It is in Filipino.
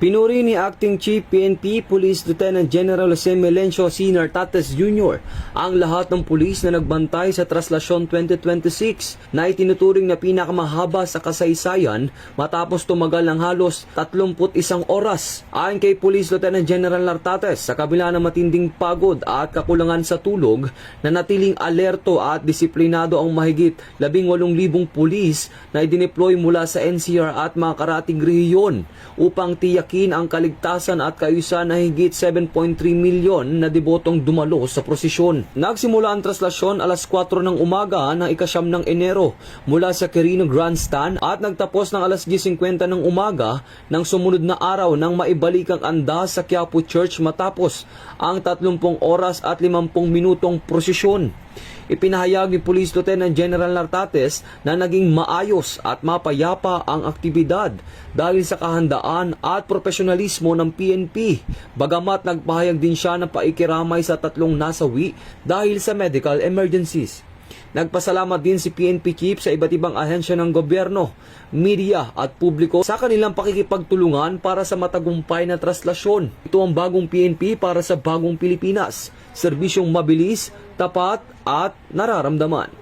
Pinuri ni Acting Chief PNP Police Lieutenant General Jose Melencio C. Nartates Jr. ang lahat ng pulis na nagbantay sa Traslasyon 2026 na itinuturing na pinakamahaba sa kasaysayan matapos tumagal ng halos 31 oras. Ayon kay Police Lieutenant General Nartates, sa kabila ng matinding pagod at kakulangan sa tulog, nanatiling alerto at disiplinado ang mahigit 18,000 pulis na idineploy mula sa NCR at mga karatig rehiyon upang tiyakin ang kaligtasan at kaayusan na higit 7.3 milyon na debotong dumalo sa prosesyon. Nagsimula ang traslasyon alas 4 ng umaga ng ika-9 ng Enero mula sa Quirino Grandstand at nagtapos ng alas 10:50 ng umaga ng sumunod na araw nang maibalik ang andas sa Quiapo Church matapos ang 30 oras at 50 minutong prosesyon. Ipinahayag ni Police Lieutenant General Nartates na naging maayos at mapayapa ang aktibidad dahil sa kahandaan at profesionalismo ng PNP. Bagamat nagpahayag din siya ng paikiramay sa 3 nasawi dahil sa medical emergencies. Nagpasalamat din si PNP Chief sa iba't ibang ahensya ng gobyerno, media at publiko sa kanilang pakikipagtulungan para sa matagumpay na traslasyon. Ito ang bagong PNP para sa bagong Pilipinas. Serbisyong mabilis, tapat at nararamdaman.